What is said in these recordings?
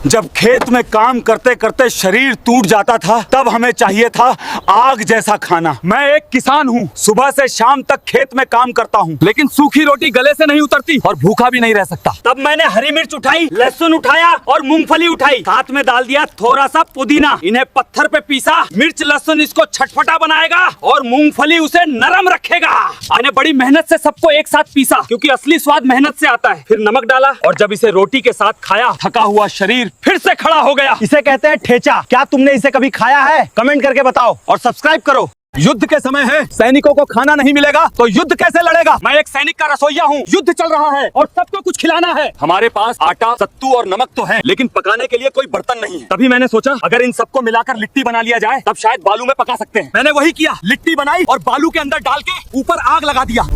जब खेत में काम करते करते शरीर टूट जाता था तब हमें चाहिए था आग जैसा खाना। मैं एक किसान हूँ, सुबह से शाम तक खेत में काम करता हूँ, लेकिन सूखी रोटी गले से नहीं उतरती और भूखा भी नहीं रह सकता। तब मैंने हरी मिर्च उठाई, लहसुन उठाया और मूंगफली उठाई, साथ में डाल दिया थोड़ा सा पुदीना। इन्हें पत्थर पे पीसा। मिर्च लहसुन इसको छटपटा बनाएगा और मूंगफली उसे नरम रखेगा। मैंने बड़ी मेहनत से सबको एक साथ पीसा, क्योंकि असली स्वाद मेहनत से आता है। फिर नमक डाला और जब इसे रोटी के साथ खाया, थका हुआ शरीर फिर से खड़ा हो गया। इसे कहते हैं ठेचा। क्या तुमने इसे कभी खाया है? कमेंट करके बताओ और सब्सक्राइब करो। युद्ध के समय है, सैनिकों को खाना नहीं मिलेगा तो युद्ध कैसे लड़ेगा? मैं एक सैनिक का रसोइया हूँ। युद्ध चल रहा है और सबको कुछ खिलाना है। हमारे पास आटा, सत्तू और नमक तो है, लेकिन पकाने के लिए कोई बर्तन नहीं है। तभी मैंने सोचा अगर इन सबको मिलाकर लिट्टी बना लिया जाए तब शायद बालू में पका सकते हैं। मैंने वही किया, लिट्टी बनाई और बालू के अंदर डाल के ऊपर आग लगा दिया।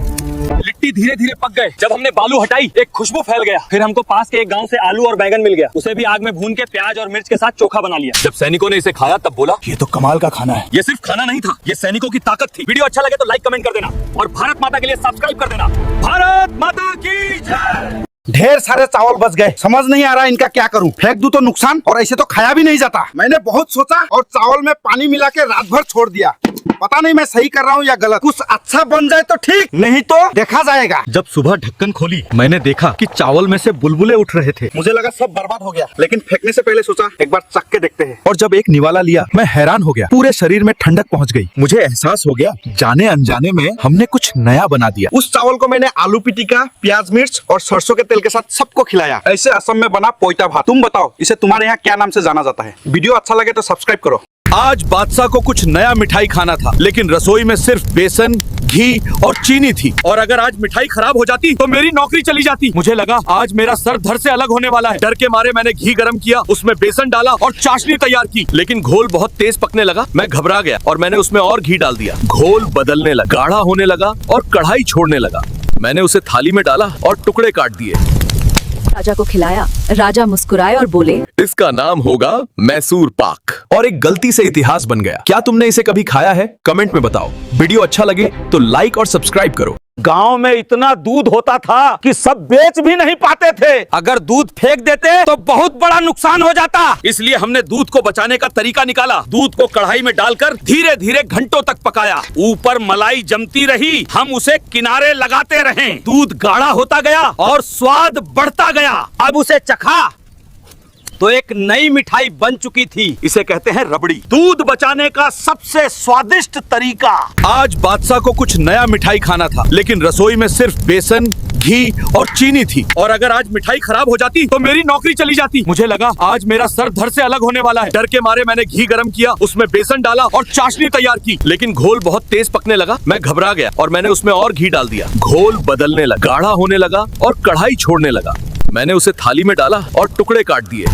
लिट्टी धीरे धीरे पक गए। जब हमने बालू हटाई, एक खुशबू फैल गया। फिर हमको पास के एक गांव से आलू और बैंगन मिल गया। उसे भी आग में भून के प्याज और मिर्च के साथ चोखा बना लिया। जब सैनिकों ने इसे खाया तब बोला, ये तो कमाल का खाना है। ये सिर्फ खाना नहीं था, ये सैनिकों की ताकत थी। वीडियो अच्छा लगे तो लाइक कमेंट कर देना और भारत माता के लिए सब्सक्राइब कर देना। भारत माता की जय। ढेर सारे चावल बच गए, समझ नहीं आ रहा इनका क्या करूं। फेंक दूं तो नुकसान, और ऐसे तो खाया भी नहीं जाता। मैंने बहुत सोचा और चावल में पानी मिला के रात भर छोड़ दिया। पता नहीं मैं सही कर रहा हूँ या गलत। कुछ अच्छा बन जाए तो ठीक, नहीं तो देखा जाएगा। जब सुबह ढक्कन खोली, मैंने देखा कि चावल में से बुलबुले उठ रहे थे। मुझे लगा सब बर्बाद हो गया, लेकिन फेंकने से पहले सोचा एक बार चख के देखते हैं। और जब एक निवाला लिया, मैं हैरान हो गया। पूरे शरीर में ठंडक पहुँच गई। मुझे एहसास हो गया जाने अनजाने में हमने कुछ नया बना दिया। उस चावल को मैंने आलू पिटिका, प्याज मिर्च और सरसों के तेल के साथ सबको खिलाया। ऐसे असम में बना पोइता भात। तुम बताओ इसे तुम्हारे यहाँ क्या नाम से जाना जाता है? वीडियो अच्छा लगे तो सब्सक्राइब करो। आज बादशाह को कुछ नया मिठाई खाना था, लेकिन रसोई में सिर्फ बेसन, घी और चीनी थी। और अगर आज मिठाई खराब हो जाती तो मेरी नौकरी चली जाती। मुझे लगा आज मेरा सर धड़ से अलग होने वाला है। डर के मारे मैंने घी गरम किया, उसमें बेसन डाला और चाशनी तैयार की, लेकिन घोल बहुत तेज पकने लगा। मैं घबरा गया और मैंने उसमें और घी डाल दिया। घोल बदलने लगा, गाढ़ा होने लगा और कढ़ाई छोड़ने लगा। मैंने उसे थाली में डाला और टुकड़े काट दिए। राजा को खिलाया। राजा मुस्कुराए और बोले, इसका नाम होगा मैसूर पाक। और एक गलती से इतिहास बन गया। क्या तुमने इसे कभी खाया है? कमेंट में बताओ। वीडियो अच्छा लगे तो लाइक और सब्सक्राइब करो। गांव में इतना दूध होता था कि सब बेच भी नहीं पाते थे। अगर दूध फेंक देते तो बहुत बड़ा नुकसान हो जाता। इसलिए हमने दूध को बचाने का तरीका निकाला। दूध को कढ़ाई में डालकर धीरे धीरे घंटों तक पकाया। ऊपर मलाई जमती रही, हम उसे किनारे लगाते रहे। दूध गाढ़ा होता गया और स्वाद बढ़ता गया। अब उसे चखा तो एक नई मिठाई बन चुकी थी। इसे कहते हैं रबड़ी। दूध बचाने का सबसे स्वादिष्ट तरीका। आज बादशाह को कुछ नया मिठाई खाना था, लेकिन रसोई में सिर्फ बेसन, घी और चीनी थी। और अगर आज मिठाई खराब हो जाती तो मेरी नौकरी चली जाती। मुझे लगा आज मेरा सर धड़ से अलग होने वाला है। डर के मारे मैंने घी गरम किया, उसमें बेसन डाला और चाशनी तैयार की, लेकिन घोल बहुत तेज पकने लगा। मैं घबरा गया और मैंने उसमें और घी डाल दिया। घोल बदलने लगा, गाढ़ा होने लगा और कढ़ाई छोड़ने लगा। मैंने उसे थाली में डाला और टुकड़े काट दिए।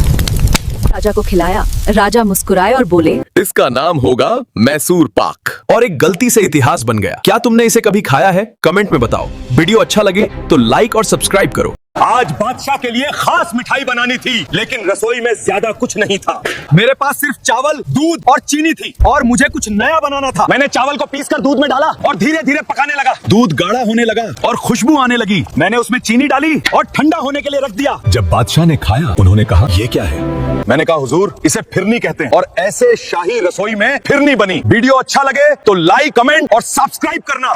राजा को खिलाया। राजा मुस्कुराए और बोले, इसका नाम होगा मैसूर पाक। और एक गलती से इतिहास बन गया। क्या तुमने इसे कभी खाया है? कमेंट में बताओ। वीडियो अच्छा लगे तो लाइक और सब्सक्राइब करो। आज बादशाह के लिए खास मिठाई बनानी थी, लेकिन रसोई में ज्यादा कुछ नहीं था। मेरे पास सिर्फ चावल, दूध और चीनी थी और मुझे कुछ नया बनाना था। मैंने चावल को पीसकर दूध में डाला और धीरे धीरे पकाने लगा। दूध गाढ़ा होने लगा और खुशबू आने लगी। मैंने उसमें चीनी डाली और ठंडा होने के लिए रख दिया। जब बादशाह ने खाया, उन्होंने कहा, ये क्या है? मैंने कहा, हुजूर, इसे फिरनी कहते हैं। और ऐसे शाही रसोई में फिरनी बनी। वीडियो अच्छा लगे तो लाइक, कमेंट और सब्सक्राइब करना।